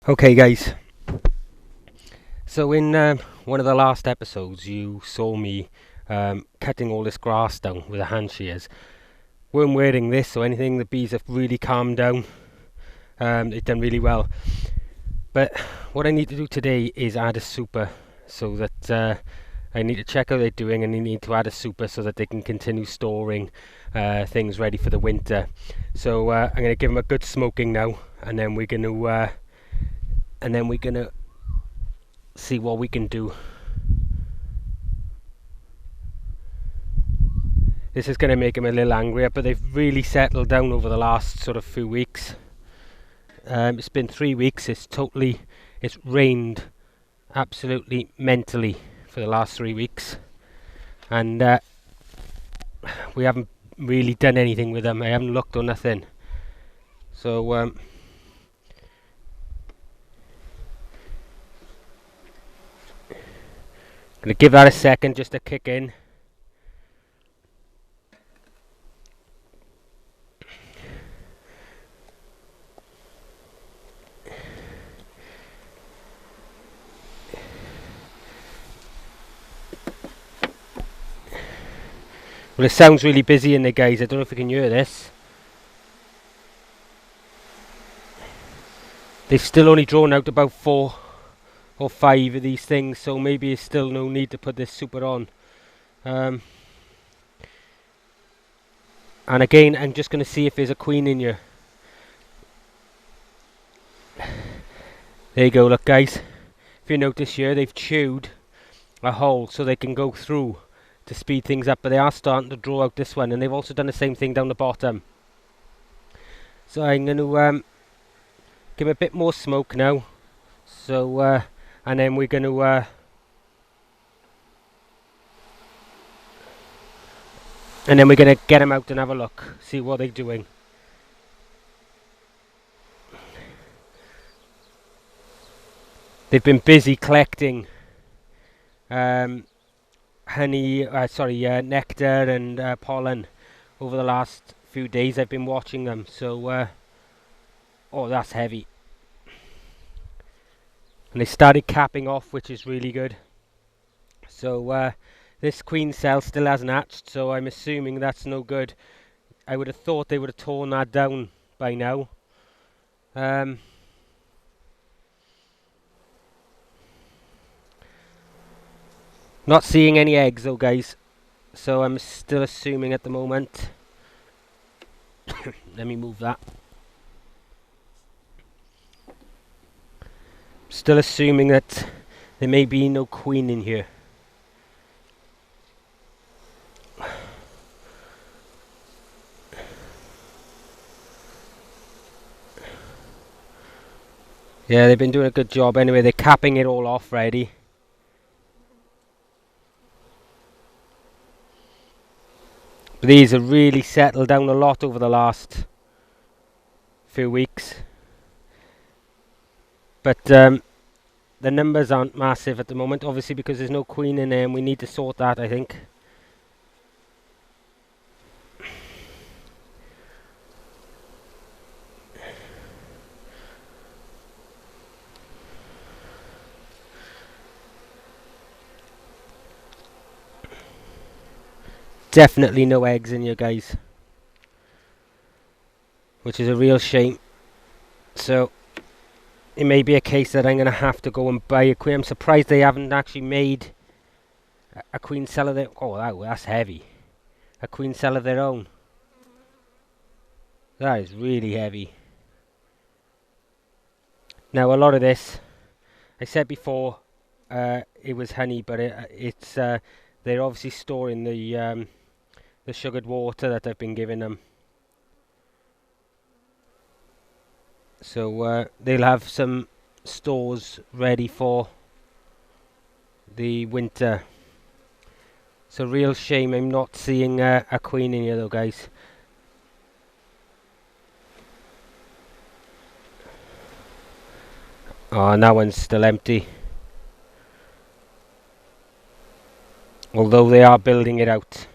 Okay guys, so in one of the last episodes you saw me cutting all this grass down with the hand shears. Weren't wearing this or anything, the bees have really calmed down, they've done really well. But what I need to do today is add a super so that I need to check how they're doing, and I need to add a super so that they can continue storing things ready for the winter. So I'm going to give them a good smoking now, and then we're going to see what we can do. This is going to make him a little angrier, but they've really settled down over the last sort of few weeks. It's been 3 weeks. It's rained absolutely mentally for the last 3 weeks, and we haven't really done anything with them. I haven't looked or nothing. So going to give that a second just to kick in. Well, it sounds really busy in there, guys. I don't know if you can hear this. They've still only drawn out about 4 or 5 of these things, so maybe there's still no need to put this super on. And again, I'm just going to see if there's a queen in here. There you go, look guys. If you notice here, they've chewed a hole so they can go through to speed things up, but they are starting to draw out this one, and they've also done the same thing down the bottom. So I'm going to give them a bit more smoke now. So and then we're going to get them out and have a look, see what they're doing. They've been busy collecting nectar and pollen over the last few days. I've been watching them. So oh, that's heavy. And they started capping off, which is really good. So this queen cell still hasn't hatched, so I'm assuming that's no good. I would have thought they would have torn that down by now. Not seeing any eggs though, guys, so I'm still assuming at the moment. Let me move that. Still assuming that there may be no queen in here. Yeah, they've been doing a good job anyway. They're capping it all off ready. But these have really settled down a lot over the last few weeks. But the numbers aren't massive at the moment, obviously because there's no queen in there, and we need to sort that, I think. Definitely no eggs in here, guys, which is a real shame. So it may be a case that I'm going to have to go and buy a queen. I'm surprised they haven't actually made a queen cell of their... Oh, that's heavy. A queen cell of their own. That is really heavy. Now, a lot of this, I said before, it was honey, but it's they're obviously storing the sugared water that I've been giving them. So they'll have some stores ready for the winter. It's a real shame I'm not seeing a queen in here though, guys. Oh, and that one's still empty. Although they are building it out.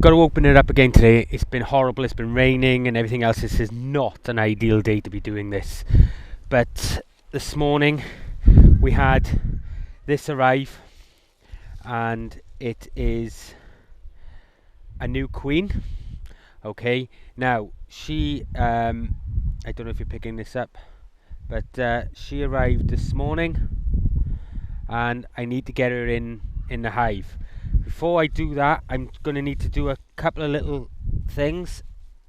got to open it up again today. It's been horrible, it's been raining and everything else. This is not an ideal day to be doing this. But this morning we had this arrive, and it is a new queen. Okay, now she, I don't know if you're picking this up, but she arrived this morning and I need to get her in the hive. Before I do that, I'm going to need to do a couple of little things,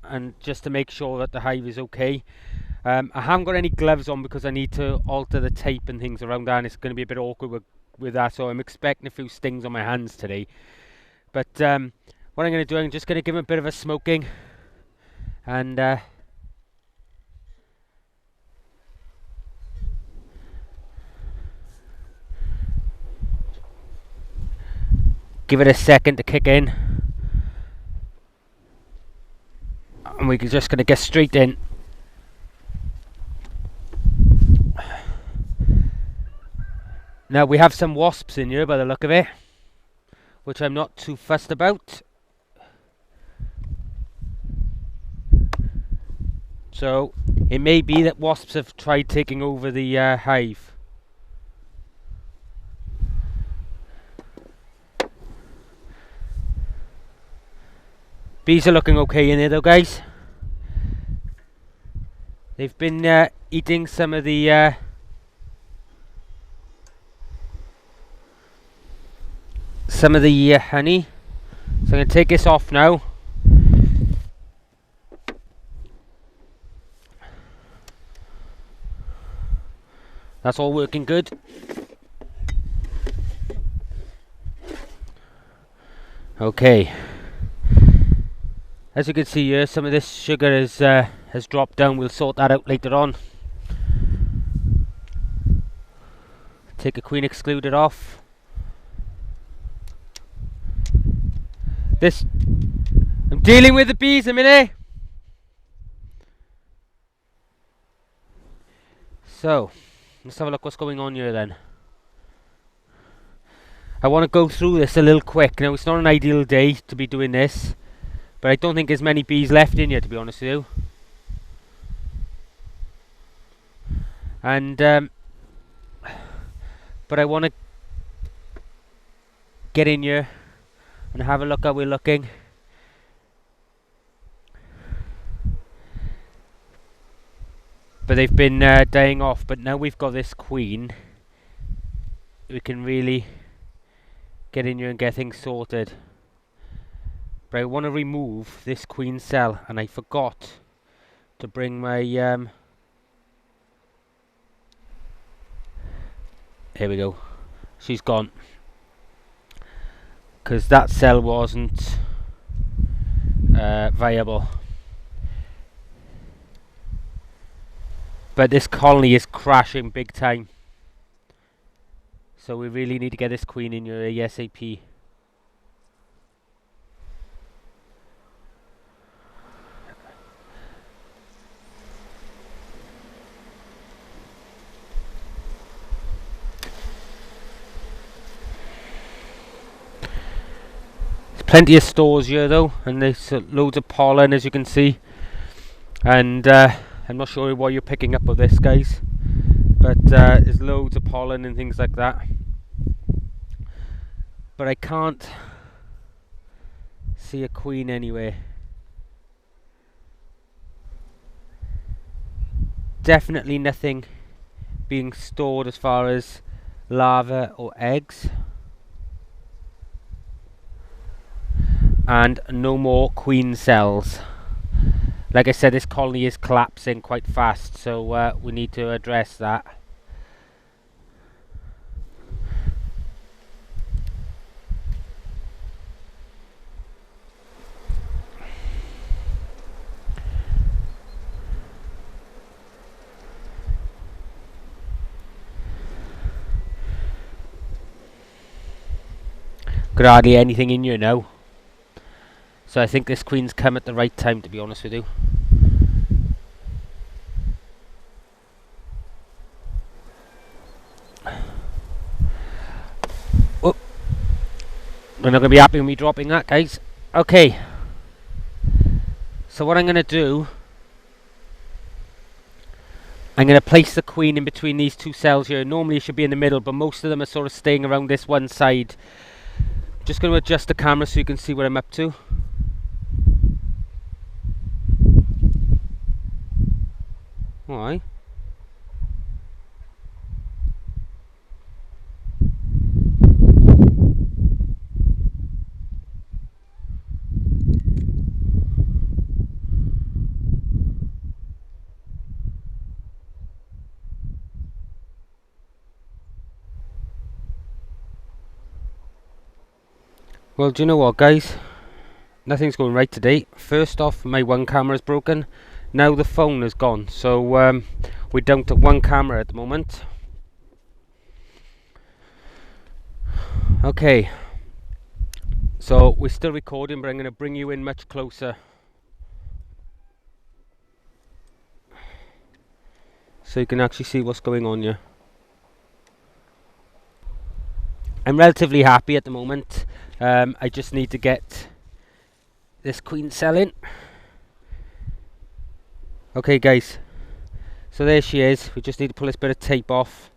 and just to make sure that the hive is okay. I haven't got any gloves on because I need to alter the tape and things around that, and it's going to be a bit awkward with that, so I'm expecting a few stings on my hands today. But what I'm going to do, I'm just going to give them a bit of a smoking, and give it a second to kick in, and we're just going to get straight in. Now we have some wasps in here by the look of it, which I'm not too fussed about. So it may be that wasps have tried taking over the hive. Bees are looking okay in there though, guys. They've been eating some of the honey. So I'm going to take this off now. That's all working good. Okay. As you can see here, some of this sugar has dropped down. We'll sort that out later on. Take a queen excluder off. I'm dealing with the bees a minute. So, let's have a look what's going on here then. I want to go through this a little quick. Now, it's not an ideal day to be doing this, but I don't think there's many bees left in here, to be honest with you. And but I want to get in here and have a look how we're looking. But they've been dying off, but now we've got this queen, we can really get in here and get things sorted. But I want to remove this queen cell, and I forgot to bring my here we go, she's gone, because that cell wasn't viable. But this colony is crashing big time, so we really need to get this queen in here ASAP. Plenty of stores here though, and there's loads of pollen, as you can see, and I'm not sure what you're picking up of this, guys, but there's loads of pollen and things like that, but I can't see a queen anywhere. Definitely nothing being stored as far as larvae or eggs. And no more queen cells. Like I said, this colony is collapsing quite fast, so we need to address that. Got hardly anything in here now. So I think this queen's come at the right time, to be honest with you. Oh. They're not going to be happy with me dropping that, guys. Okay. So what I'm going to do, I'm going to place the queen in between these two cells here. Normally it should be in the middle, but most of them are sort of staying around this one side. Just going to adjust the camera so you can see what I'm up to. Alright. Well, do you know what, guys? Nothing's going right today. First off, my one camera is broken. Now the phone is gone. So we're down to one camera at the moment. Okay. So we're still recording, but I'm going to bring you in much closer, so you can actually see what's going on here. I'm relatively happy at the moment. I just need to get this queen cell in. Okay guys, so there she is. We just need to pull this bit of tape off.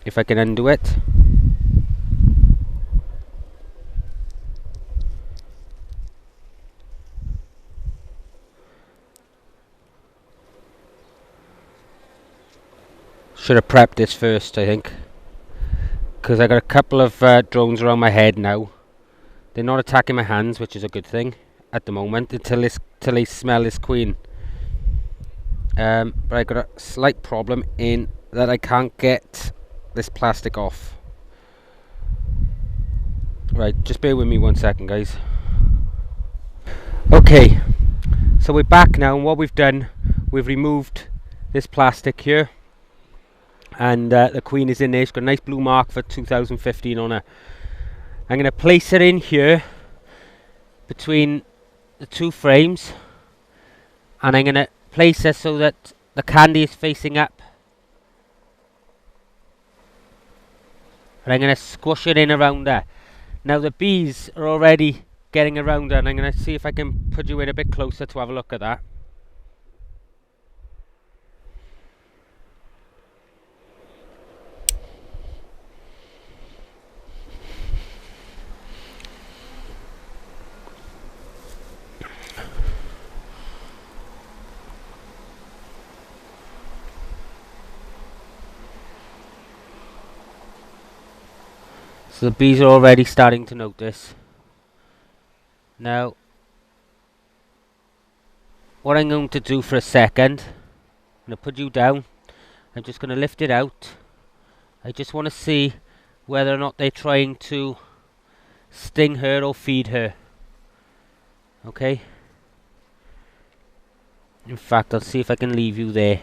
If I can undo it. Should have prepped this first, I think, because I got a couple of drones around my head now. They're not attacking my hands, which is a good thing at the moment, until they smell this queen. But I got a slight problem in that I can't get this plastic off. Right, just bear with me 1 second, guys. Okay, so we're back now, and what we've done, we've removed this plastic here, and the queen is in there. She's got a nice blue mark for 2015 on her. I'm going to place her in here between the two frames, and I'm going to place her so that the candy is facing up, and I'm going to squish it in around her. Now the bees are already getting around her, and I'm going to see if I can put you in a bit closer to have a look at that. So the bees are already starting to notice. Now, what I'm going to do for a second, I'm going to put you down. I'm just going to lift it out. I just want to see whether or not they're trying to sting her or feed her. Okay? In fact, I'll see if I can leave you there.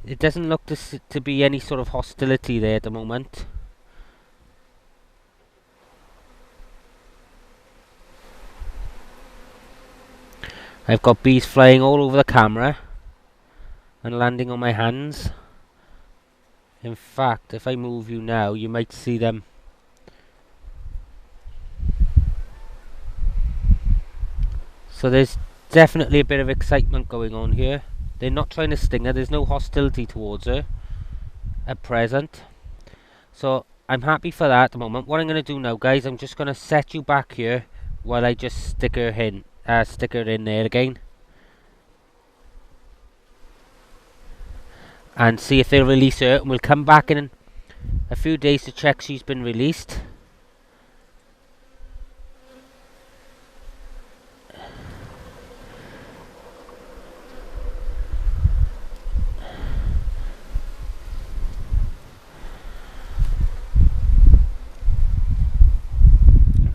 It doesn't look to be any sort of hostility there at the moment. I've got bees flying all over the camera and landing on my hands. In fact, if I move you now, you might see them. So there's definitely a bit of excitement going on here. They're not trying to sting her. There's no hostility towards her at present. So I'm happy for that at the moment. What I'm going to do now, guys, I'm just going to set you back here while I just stick her in there again, and see if they'll release her. And we'll come back in a few days to check she's been released.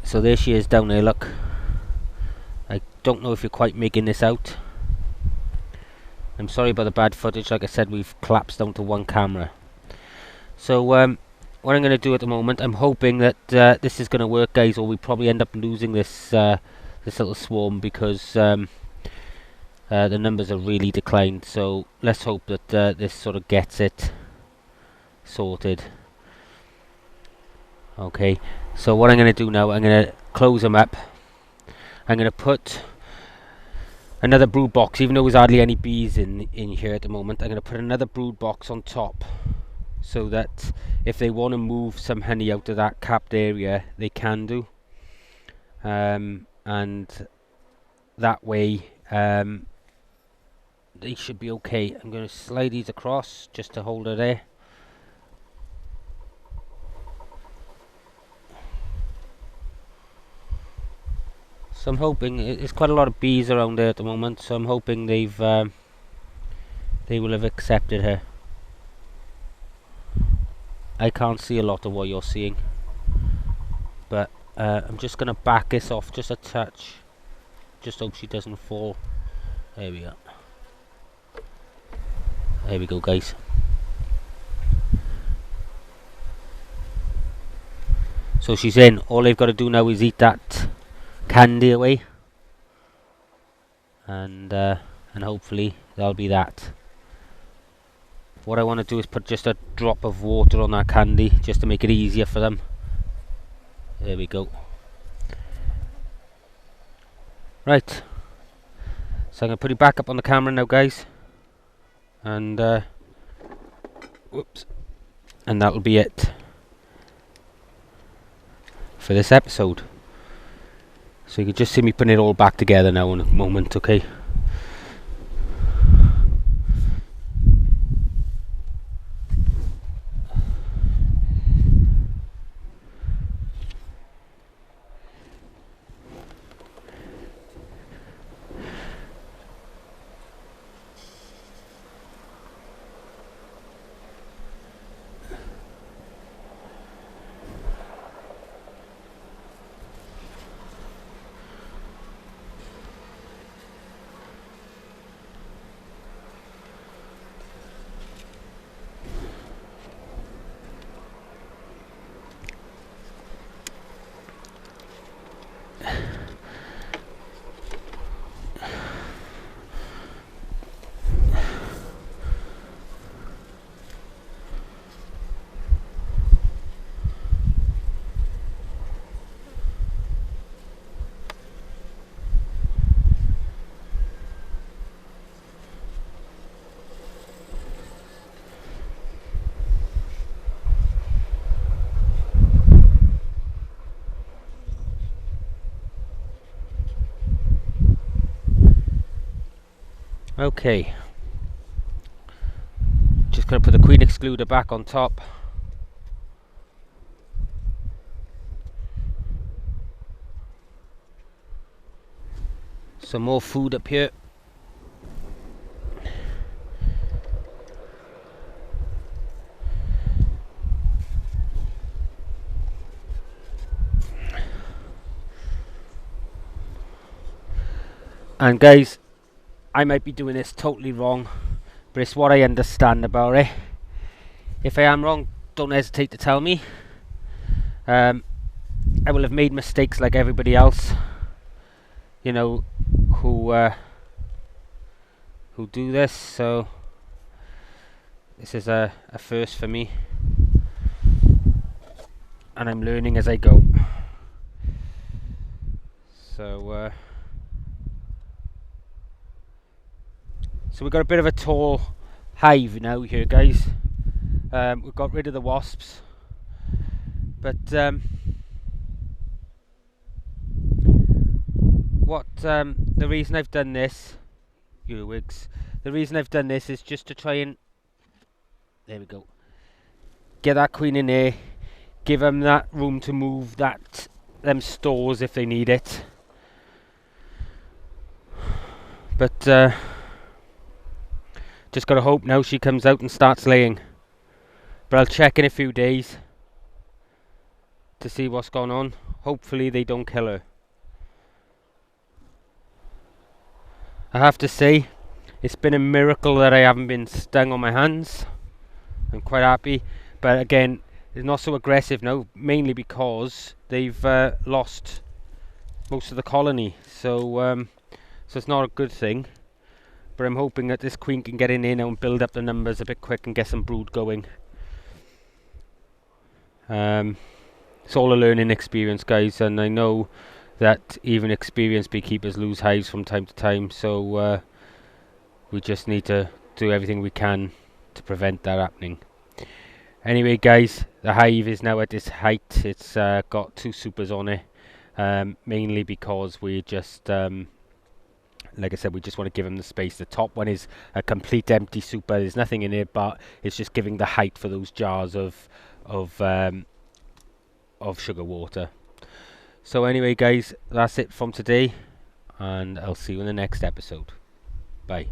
So there she is down there, look. I don't know if you're quite making this out. I'm sorry about the bad footage. Like I said, we've collapsed down to one camera. So what I'm going to do at the moment, I'm hoping that this is going to work, guys, or we probably end up losing this this little swarm, because The numbers are really declined, so let's hope that this sort of gets it sorted. Okay, so what I'm going to do now, I'm going to close them up. I'm going to put another brood box, even though there's hardly any bees in here at the moment. I'm going to put another brood box on top, so that if they want to move some honey out of that capped area, they can do. And that way they should be okay. I'm going to slide these across just to hold her there. So I'm hoping, there's quite a lot of bees around there at the moment, so I'm hoping they will have accepted her. I can't see a lot of what you're seeing, but I'm just going to back this off just a touch. Just hope she doesn't fall. There we go. There we go, guys. So she's in. All they've got to do now is eat that candy away, and hopefully that'll be that. What I want to do is put just a drop of water on that candy, just to make it easier for them. There we go. Right, so I'm going to put it back up on the camera now, guys, and whoops, and that'll be it for this episode. So you can just see me putting it all back together now in a moment, okay? Okay, just going to put the queen excluder back on top. Some more food up here. And guys, I might be doing this totally wrong, but it's what I understand about it. If I am wrong, don't hesitate to tell me. I will have made mistakes like everybody else, you know, who do this, so this is a first for me, and I'm learning as I go. So so we've got a bit of a tall hive now here, guys. We've got rid of the wasps, but the reason I've done this, earwigs, the reason I've done this is just to try and, there we go, get that queen in there, give them that room to move them stores if they need it. But just gotta hope now she comes out and starts laying. But I'll check in a few days to see what's going on. Hopefully they don't kill her. I have to say, it's been a miracle that I haven't been stung on my hands. I'm quite happy, but again, it's not so aggressive now, mainly because they've lost most of the colony, so it's not a good thing. but I'm hoping that this queen can get in here now and build up the numbers a bit quick and get some brood going. It's all a learning experience, guys, and I know that even experienced beekeepers lose hives from time to time, so we just need to do everything we can to prevent that happening. Anyway, guys, the hive is now at its height. It's got 2 supers on it, mainly because we just, like I said, we just want to give them the space. The top one is a complete empty super. There's nothing in it, but it's just giving the height for those jars of sugar water. So anyway, guys, that's it from today, and I'll see you in the next episode. Bye.